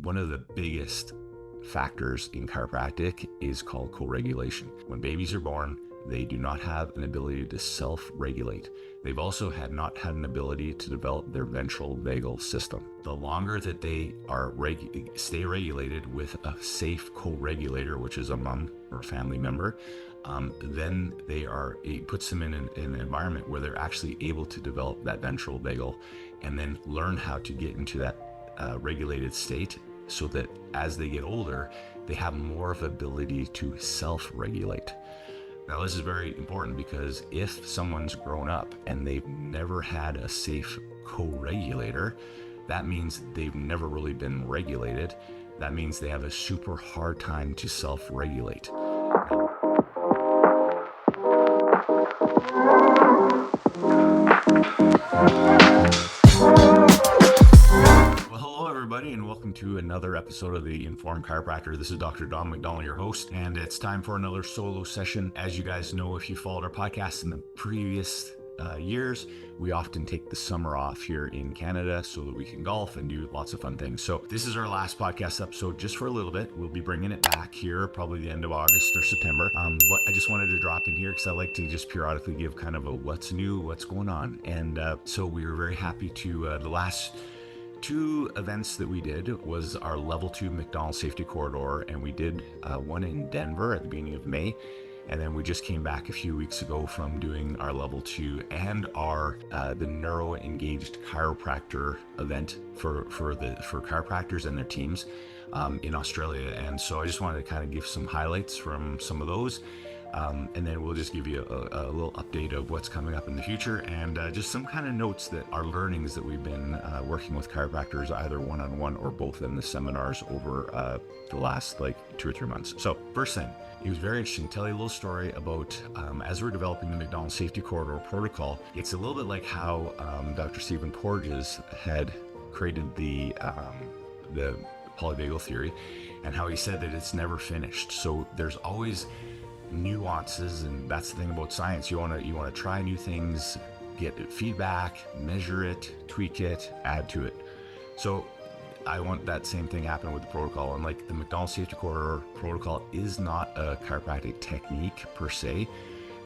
One of the biggest factors in chiropractic is called co-regulation. When babies are born, they do not have an ability to self-regulate. They've also not had an ability to develop their ventral vagal system. The longer that they are stay regulated with a safe co-regulator, which is a mom or a family member, then it puts them in an environment where they're actually able to develop that ventral vagal and then learn how to get into that regulated state, so that as they get older, they have more of ability to self-regulate. Now, this is very important because if someone's grown up and they've never had a safe co-regulator, that means they've never really been regulated. That means they have a super hard time to self-regulate. And welcome to another episode of the Informed Chiropractor. This is Dr. Don MacDonald, your host, and it's time for another solo session. As you guys know, if you followed our podcast in the previous years, we often take the summer off here in Canada so that we can golf and do lots of fun things. So this is our last podcast episode just for a little bit. We'll be bringing it back here probably the end of August or September. But I just wanted to drop in here because I like to just periodically give kind of a what's new, what's going on. And so we were very happy to the last two events that we did was our level 2 MacDonald Safety Corridor, and we did one in Denver at the beginning of May, and then we just came back a few weeks ago from doing our level 2 and our the neuro engaged chiropractor event for chiropractors and their teams in Australia. And so I just wanted to kind of give some highlights from some of those. And then we'll just give you a little update of what's coming up in the future, and just some kind of notes that are learnings that we've been working with chiropractors, either one-on-one or both in the seminars over the last 2 or 3 months. So first thing, it was very interesting. Tell you a little story about as we're developing the MacDonald Safety Corridor Protocol. It's a little bit like how Dr. Stephen Porges had created the polyvagal theory, and how he said that it's never finished. So there's always nuances, and that's the thing about science. You want to try new things, get feedback, measure it, tweak it, add to it. So I want that same thing happen with the protocol. And like the MacDonald Safety Corridor Protocol is not a chiropractic technique per se,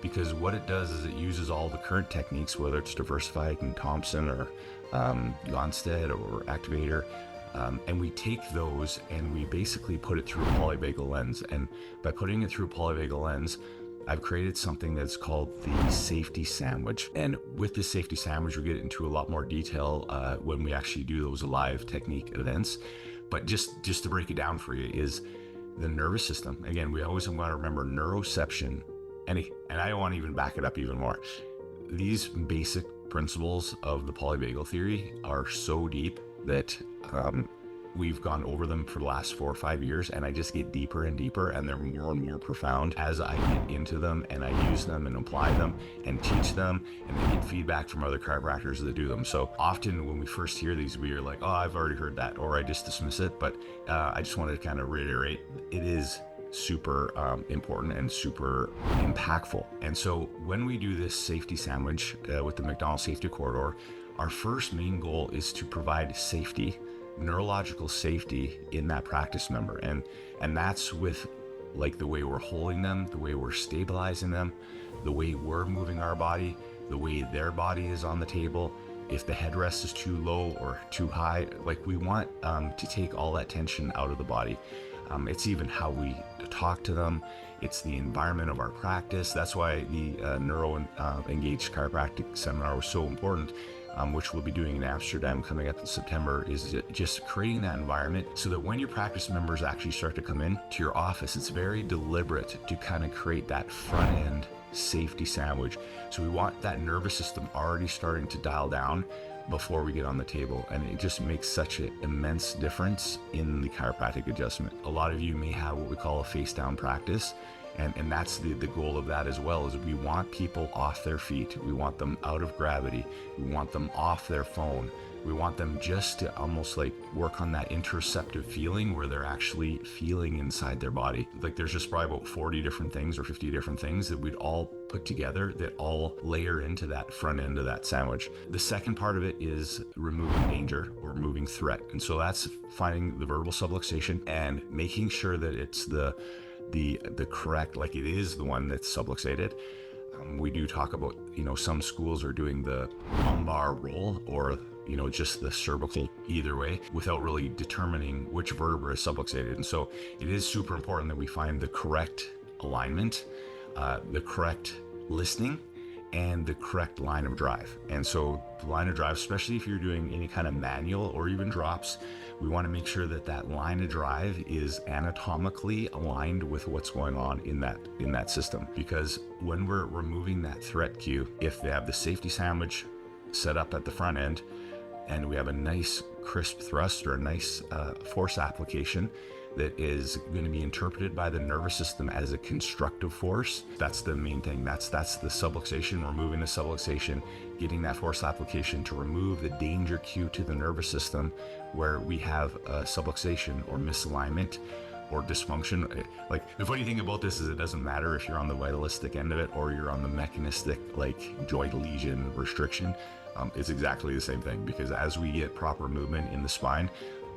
because what it does is it uses all the current techniques, whether it's diversified and Thompson or Gonstead or Activator. And we take those and we basically put it through a polyvagal lens. And by putting it through a polyvagal lens, I've created something that's called the safety sandwich. And with this safety sandwich, we'll get into a lot more detail when we actually do those live technique events. But just to break it down for you is the nervous system. Again, we always want to remember neuroception. And I want to even back it up even more. These basic principles of the polyvagal theory are so deep that we've gone over them for the last 4 or 5 years, and I just get deeper and deeper, and they're more and more profound as I get into them and I use them and apply them and teach them, and then get feedback from other chiropractors that do them. So often when we first hear these, we are like, oh, I've already heard that, or I just dismiss it. But I just wanted to kind of reiterate, it is super important and super impactful. And so when we do this safety sandwich with the MacDonald Safety Corridor, our first main goal is to provide safety, neurological safety in that practice member. And that's with like the way we're holding them, the way we're stabilizing them, the way we're moving our body, the way their body is on the table. If the headrest is too low or too high, like we want to take all that tension out of the body. It's even how we talk to them. It's the environment of our practice. That's why the neuro engaged chiropractic seminar was so important, which we'll be doing in Amsterdam coming up in September, is just creating that environment so that when your practice members actually start to come in to your office, it's very deliberate to kind of create that front end safety sandwich. So we want that nervous system already starting to dial down before we get on the table, and it just makes such an immense difference in the chiropractic adjustment. A lot of you may have what we call a face down practice, and that's the goal of that as well, is we want people off their feet. We want them out of gravity. We want them off their phone. We want them just to almost like work on that interoceptive feeling where they're actually feeling inside their body. Like there's just probably about 40 different things or 50 different things that we'd all put together that all layer into that front end of that sandwich. The second part of it is removing danger or removing threat. And so that's finding the vertebral subluxation and making sure that it's the correct, like it is the one that's subluxated. We do talk about, some schools are doing the lumbar roll or just the cervical either way without really determining which vertebra is subluxated. And so it is super important that we find the correct alignment, the correct listening, and the correct line of drive. And so the line of drive, especially if you're doing any kind of manual or even drops, we want to make sure that that line of drive is anatomically aligned with what's going on in that system. Because when we're removing that threat cue, if they have the safety sandwich set up at the front end and we have a nice crisp thrust or a nice force application that is going to be interpreted by the nervous system as a constructive force, that's the main thing. That's the subluxation, removing the subluxation, getting that force application to remove the danger cue to the nervous system where we have a subluxation or misalignment or dysfunction. Like the funny thing about this is it doesn't matter if you're on the vitalistic end of it or you're on the mechanistic, like joint lesion restriction. It's exactly the same thing, because as we get proper movement in the spine,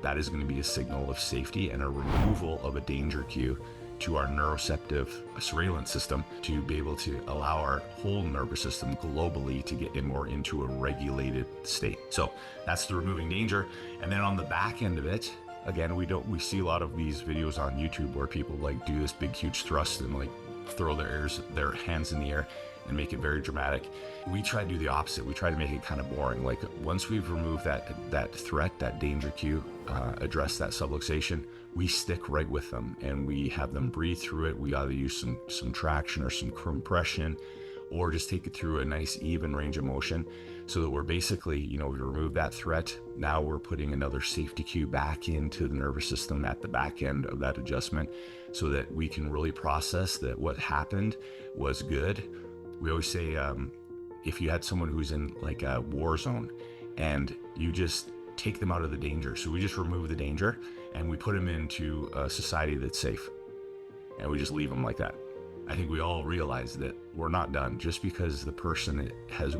that is going to be a signal of safety and a removal of a danger cue to our neuroceptive surveillance system to be able to allow our whole nervous system globally to get more into a regulated state. So that's the removing danger. And then on the back end of it, again, we see a lot of these videos on YouTube where people like do this big huge thrust and like throw their hands in the air and make it very dramatic. We try to do the opposite. We try to make it kind of boring. Like once we've removed that threat, that danger cue, address that subluxation, we stick right with them and we have them breathe through it. We either use some traction or some compression, or just take it through a nice even range of motion so that we're basically, we remove that threat. Now we're putting another safety cue back into the nervous system at the back end of that adjustment so that we can really process that what happened was good. We always say, if you had someone who's in like a war zone and you just take them out of the danger. So we just remove the danger and we put them into a society that's safe and we just leave them like that. I think we all realize that we're not done. Just because the person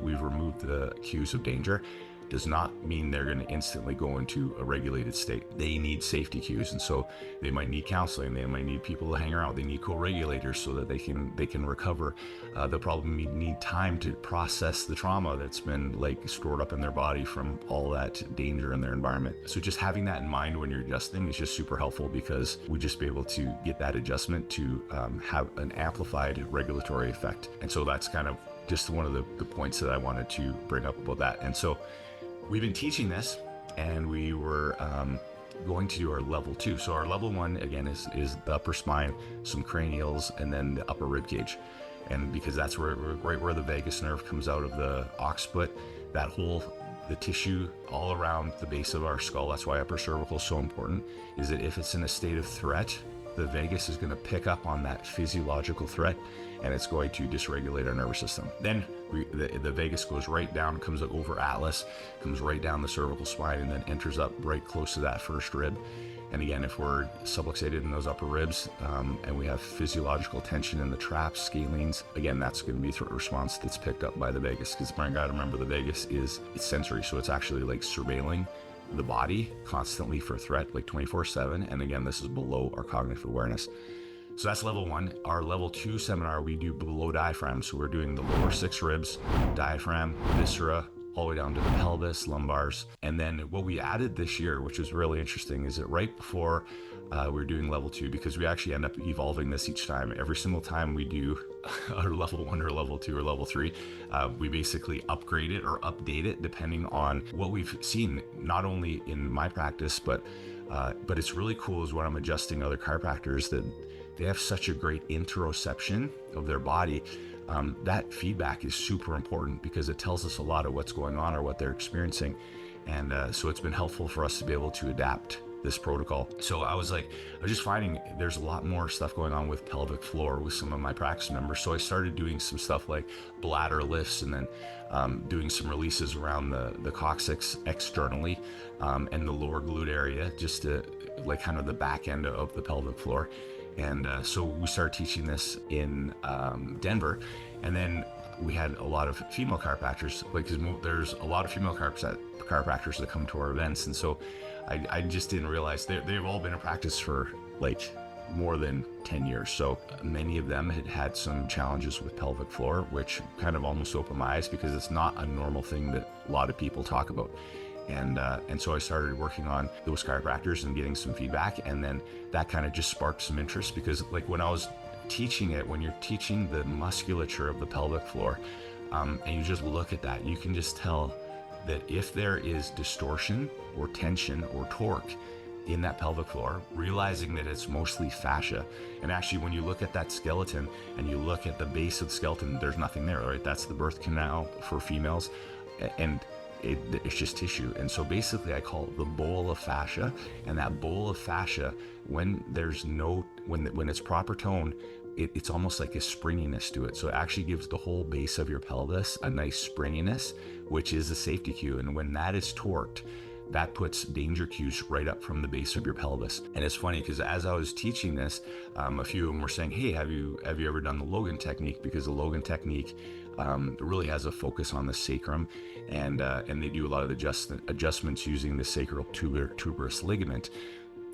we've removed the cues of danger does not mean they're going to instantly go into a regulated state. They need safety cues, and so they might need counseling. They might need people to hang around. They need co-regulators so that they can recover. They'll probably need time to process the trauma that's been like stored up in their body from all that danger in their environment. So just having that in mind when you're adjusting is just super helpful, because we just be able to get that adjustment to have an amplified regulatory effect. And so that's kind of just one of the points that I wanted to bring up about that. And so we've been teaching this, and we were going to do our level 2. So our level 1 again is the upper spine, some cranials, and then the upper rib cage. And because that's right where the vagus nerve comes out of the occiput, the tissue all around the base of our skull. That's why upper cervical is so important, is that if it's in a state of threat, the vagus is going to pick up on that physiological threat and it's going to dysregulate our nervous system. Then the vagus goes right down, comes over atlas, comes right down the cervical spine, and then enters up right close to that first rib. And again, if we're subluxated in those upper ribs and we have physiological tension in the traps, scalenes, again, that's going to be a threat response that's picked up by the vagus. Because you got to remember, the vagus it's sensory, so it's actually like surveilling the body constantly for threat, like 24/7. And again, this is below our cognitive awareness. So that's level 1. Our level 2 seminar, we do below diaphragm. So we're doing the lower 6 ribs, diaphragm, viscera, all the way down to the pelvis, lumbars. And then what we added this year, which was really interesting, is that right before we're doing level 2, because we actually end up evolving this each time. Every single time we do our level 1 or level 2 or level 3, we basically upgrade it or update it depending on what we've seen, not only in my practice, but it's really cool is when I'm adjusting other chiropractors that they have such a great interoception of their body. That feedback is super important because it tells us a lot of what's going on or what they're experiencing. And so it's been helpful for us to be able to adapt this protocol. So I was just finding there's a lot more stuff going on with pelvic floor with some of my practice members. So I started doing some stuff like bladder lifts, and then doing some releases around the coccyx externally, and the lower glute area, just to like kind of the back end of the pelvic floor. And so we started teaching this in Denver, and then we had a lot of female chiropractors, like, cause there's a lot of female chiropractors that come to our events. And so I just didn't realize they've all been in practice for like more than 10 years. So many of them had some challenges with pelvic floor, which kind of almost opened my eyes, because it's not a normal thing that a lot of people talk about. And so I started working on those chiropractors and getting some feedback. And then that kind of just sparked some interest, because like when I was teaching it, when you're teaching the musculature of the pelvic floor, and you just look at that, you can just tell that if there is distortion or tension or torque in that pelvic floor, realizing that it's mostly fascia. And actually, when you look at that skeleton and you look at the base of the skeleton, there's nothing there, right? That's the birth canal for females, and it's just tissue. And so basically I call it the bowl of fascia. And that bowl of fascia, when it's proper toned, it's almost like a springiness to it. So it actually gives the whole base of your pelvis a nice springiness, which is a safety cue. And when that is torqued, that puts danger cues right up from the base of your pelvis. And it's funny because as I was teaching this, a few of them were saying, hey, have you ever done the Logan technique? Because the Logan technique really has a focus on the sacrum, and they do a lot of the adjustments using the sacral tuberous ligament.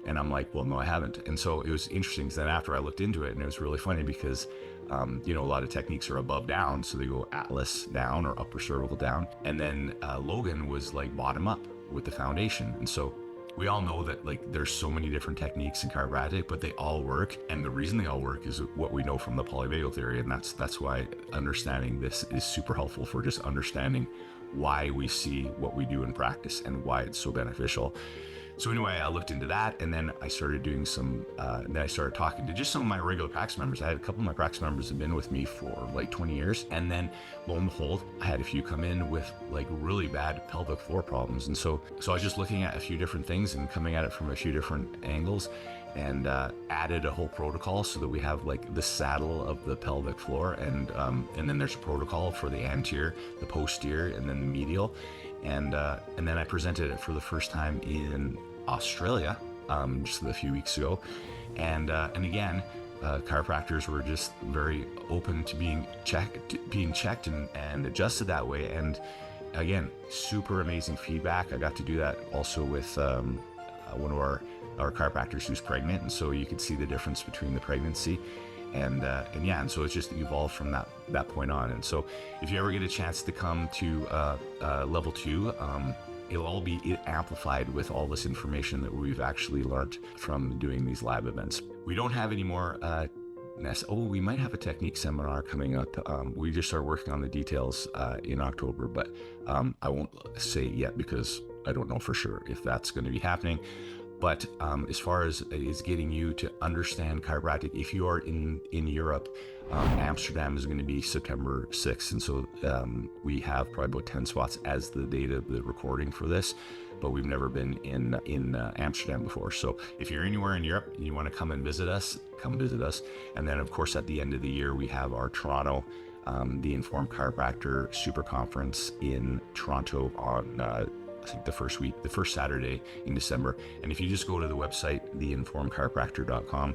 And I'm like, well, no, I haven't. And so it was interesting, because then after I looked into it, and it was really funny because, a lot of techniques are above down. So they go atlas down or upper cervical down. And then Logan was like bottom up with the foundation. And so we all know that like there's so many different techniques in chiropractic, but they all work. And the reason they all work is what we know from the polyvagal theory. And that's why understanding this is super helpful for just understanding why we see what we do in practice and why it's so beneficial. So anyway, I looked into that, and then I started doing then I started talking to just some of my regular practice members. I had a couple of my practice members have been with me for like 20 years. And then lo and behold, I had a few come in with like really bad pelvic floor problems. And so I was just looking at a few different things and coming at it from a few different angles, and added a whole protocol so that we have like the saddle of the pelvic floor. And then there's a protocol for the anterior, the posterior, and then the medial. And then I presented it for the first time in Australia just a few weeks ago, and again, chiropractors were just very open to being checked and adjusted that way. And again, super amazing feedback. I got to do that also with one of our chiropractors who's pregnant, and so you could see the difference between the pregnancy. And so it's just evolved from that point on. And so if you ever get a chance to come to level 2, it'll all be amplified with all this information that we've actually learned from doing these lab events. We don't have any more we might have a technique seminar coming up. We just started working on the details in October, but I won't say yet because I don't know for sure if that's going to be happening. But as far as getting you to understand chiropractic, if you are in Europe, Amsterdam is going to be September 6th. And so we have probably about 10 spots as the date of the recording for this, but we've never been in Amsterdam before. So if you're anywhere in Europe and you want to come visit us. And then of course, at the end of the year, we have our Toronto, the Informed Chiropractor Super Conference in Toronto on I think the first Saturday in December. And if you just go to the website, theinformedchiropractor.com,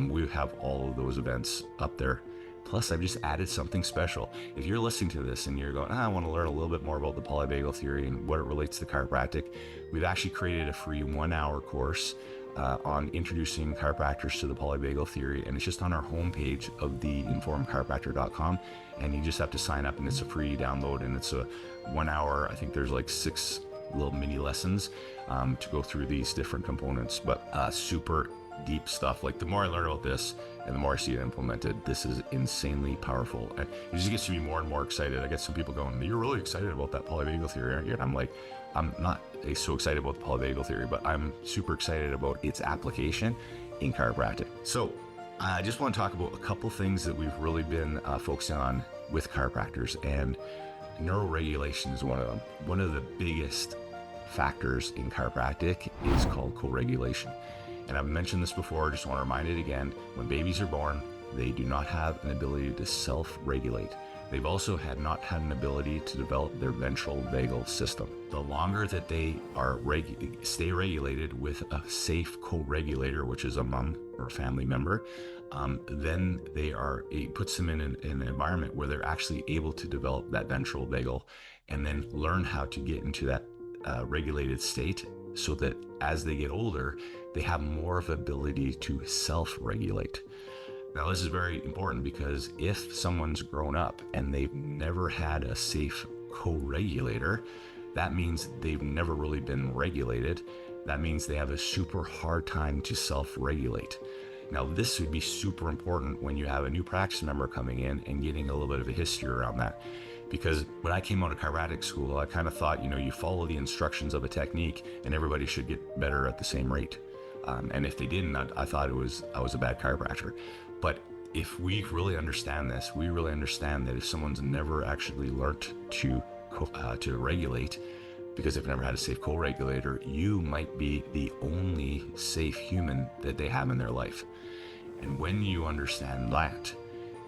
we have all of those events up there. Plus, I've just added something special. If you're listening to this and you're going, I want to learn a little bit more about the polyvagal theory and what it relates to chiropractic, we've actually created a free 1-hour course on introducing chiropractors to the polyvagal theory. And it's just on our homepage of theinformedchiropractor.com. And you just have to sign up, and it's a free download. And it's a 1 hour, I think there's like 6 little mini lessons to go through these different components, but super deep stuff. Like the more I learn about this and the more I see it implemented, this is insanely powerful. And it just gets to be more and more excited. I get some people going, you're really excited about that polyvagal theory, aren't you? And I'm like, I'm not so excited about the polyvagal theory, but I'm super excited about its application in chiropractic. So I just want to talk about a couple things that we've really been focusing on with chiropractors, and neuroregulation is one of them. One of the biggest factors in chiropractic is called co-regulation. And I've mentioned this before, just want to remind it again. When babies are born, they do not have an ability to self-regulate. They've also not had an ability to develop their ventral vagal system. The longer that they are stay regulated with a safe co-regulator, which is a mom or a family member, then it puts them in an environment where they're actually able to develop that ventral vagal and then learn how to get into that regulated state, so that as they get older, they have more of ability to self-regulate. Now, this is very important because if someone's grown up and they've never had a safe co-regulator, that means they've never really been regulated. That means they have a super hard time to self-regulate. Now, this would be super important when you have a new practice member coming in and getting a little bit of a history around that. Because when I came out of chiropractic school, I kind of thought, you follow the instructions of a technique and everybody should get better at the same rate. And if they didn't, I thought I was a bad chiropractor. But if we really understand this, we really understand that if someone's never actually learned to regulate, because they've never had a safe co-regulator, you might be the only safe human that they have in their life. And when you understand that,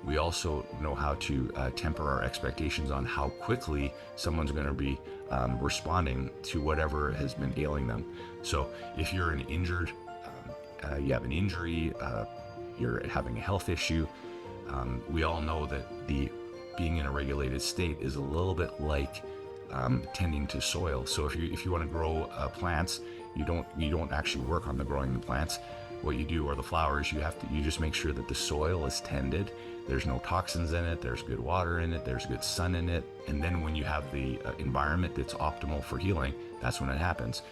we also know how to temper our expectations on how quickly someone's going to be responding to whatever has been ailing them. So if you're an injured, you have an injury, you're having a health issue, we all know that being in a regulated state is a little bit like tending to soil. So if you want to grow plants, you don't actually work on growing the plants. What you do, or the flowers, you just make sure that the soil is tended. There's no toxins in it, there's good water in it, there's good sun in it. And then when you have the environment that's optimal for healing, that's when it happens.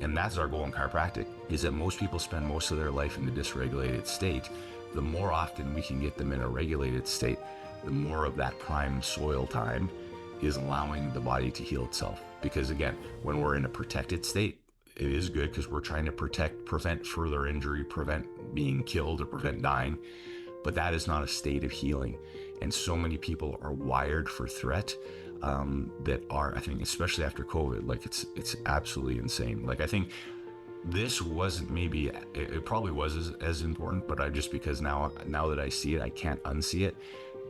And that's our goal in chiropractic, is that most people spend most of their life in a dysregulated state. The more often we can get them in a regulated state, the more of that prime soil time is allowing the body to heal itself. Because again, when we're in a protected state, it is good because we're trying to prevent further injury, prevent being killed, or prevent dying. But that is not a state of healing. And so many people are wired for threat that are, I think, especially after COVID, like it's absolutely insane. Like, I think this wasn't, maybe it probably was as important, but because now that I see it, I can't unsee it.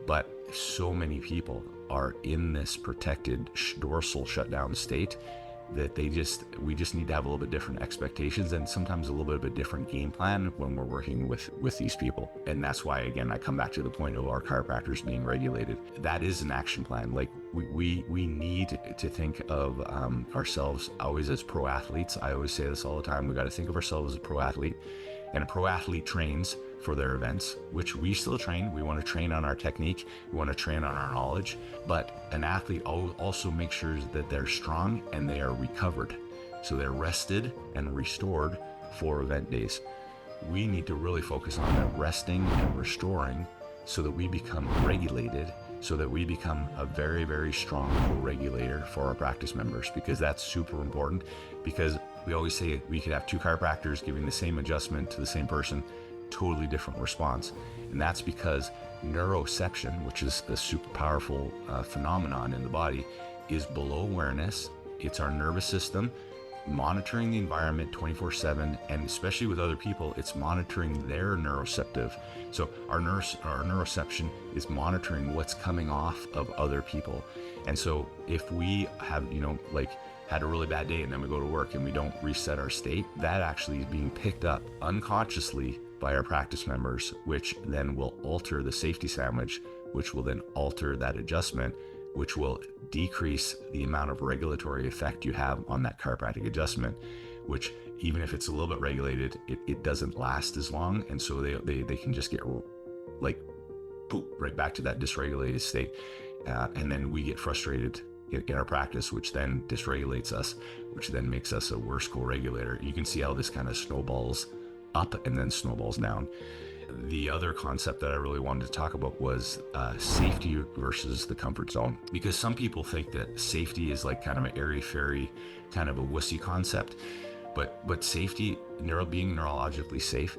But so many people are in this protected dorsal shutdown state that we just need to have a little bit different expectations, and sometimes a little bit of a different game plan when we're working with these people. And that's why, again, I come back to the point of our chiropractors being regulated. That is an action plan. Like, we need to think of ourselves always as pro athletes. I always say this all the time. We got to think of ourselves as a pro athlete, and a pro athlete trains for their events, which we still train. We want to train on our technique. We want to train on our knowledge. But an athlete also makes sure that they're strong and they are recovered. So they're rested and restored for event days. We need to really focus on that resting and restoring so that we become regulated, so that we become a very, very strong co-regulator for our practice members, because that's super important. Because we always say we could have two chiropractors giving the same adjustment to the same person, totally different response. And that's because neuroception, which is a super powerful phenomenon in the body, is below awareness. It's our nervous system monitoring the environment 24/7, and especially with other people, it's monitoring their neuroceptive. So our neuroception is monitoring what's coming off of other people. And so if we have, had a really bad day and then we go to work and we don't reset our state, that actually is being picked up unconsciously by our practice members, which then will alter the safety sandwich, which will then alter that adjustment, which will decrease the amount of regulatory effect you have on that chiropractic adjustment, which, even if it's a little bit regulated, it doesn't last as long. And so they can just get right back to that dysregulated state. And then we get frustrated in our practice, which then dysregulates us, which then makes us a worse co-regulator. You can see how this kind of snowballs up and then snowballs down. The other concept that I really wanted to talk about was safety versus the comfort zone, because some people think that safety is like kind of an airy-fairy, kind of a wussy concept, but safety, being neurologically safe,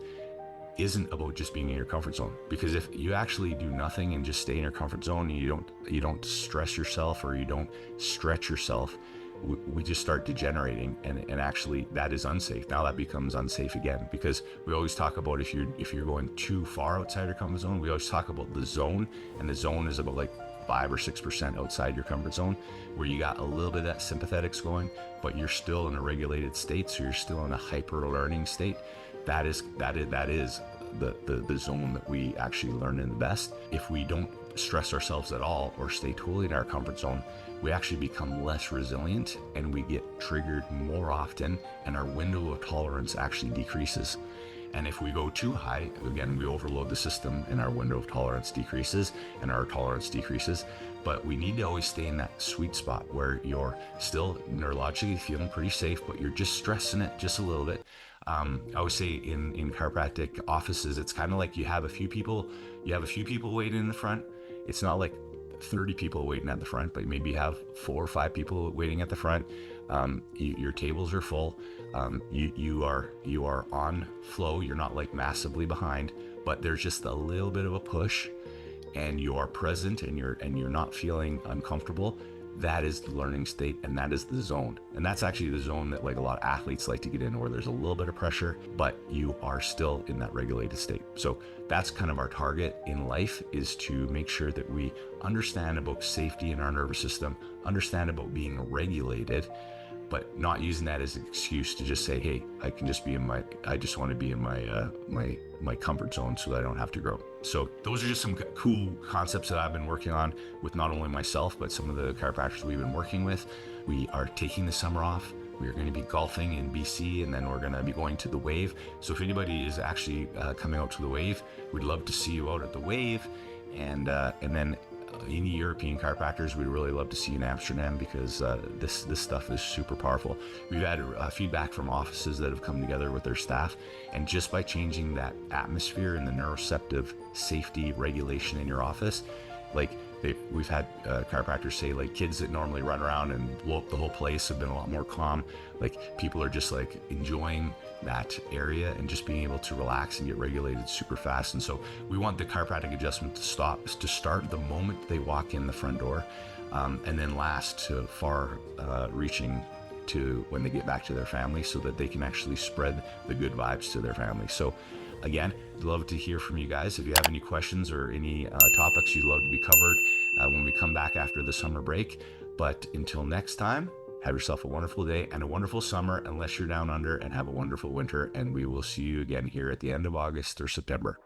isn't about just being in your comfort zone. Because if you actually do nothing and just stay in your comfort zone, and you don't stress yourself or you don't stretch yourself, we just start degenerating, and actually that is unsafe. Now that becomes unsafe again, because we always talk about if you're going too far outside your comfort zone, we always talk about the zone, and the zone is about like 5 or 6% outside your comfort zone, where you got a little bit of that sympathetics going, but you're still in a regulated state, so you're still in a hyper learning state. That is the zone that we actually learn in the best. If we don't stress ourselves at all or stay totally in our comfort zone, we actually become less resilient, and we get triggered more often, and our window of tolerance actually decreases. And if we go too high, again, we overload the system, and our window of tolerance decreases and our tolerance decreases. But we need to always stay in that sweet spot where you're still neurologically feeling pretty safe, but you're just stressing it just a little bit. I always say in chiropractic offices, it's kind of like you have a few people waiting in the front. It's not like 30 people waiting at the front, but maybe you have 4 or 5 people waiting at the front. Your tables are full. You are on flow. You're not like massively behind, but there's just a little bit of a push, and you are present, and you're not feeling uncomfortable. That is the learning state, and that is the zone. And that's actually the zone that like a lot of athletes like to get in, where there's a little bit of pressure, but you are still in that regulated state. So that's kind of our target in life, is to make sure that we understand about safety in our nervous system, understand about being regulated, but not using that as an excuse to just say, hey, I just want to be in my comfort zone so that I don't have to grow. So those are just some cool concepts that I've been working on with not only myself, but some of the chiropractors we've been working with. We are taking the summer off. We are going to be golfing in BC, and then we're going to be going to the Wave. So if anybody is actually coming out to the Wave, we'd love to see you out at the Wave. And then any European chiropractors, we'd really love to see you in Amsterdam, because this stuff is super powerful. We've had feedback from offices that have come together with their staff, and just by changing that atmosphere and the neuroceptive safety regulation in your office, like we've had chiropractors say, like, kids that normally run around and blow up the whole place have been a lot more calm. Like, people are just like enjoying that area and just being able to relax and get regulated super fast. And so we want the chiropractic adjustment to start the moment they walk in the front door, and then last to far reaching to when they get back to their family, so that they can actually spread the good vibes to their family. So again, I'd love to hear from you guys. If you have any questions or any topics you'd love to be covered when we come back after the summer break. But until next time, have yourself a wonderful day and a wonderful summer, unless you're down under, and have a wonderful winter. And we will see you again here at the end of August or September.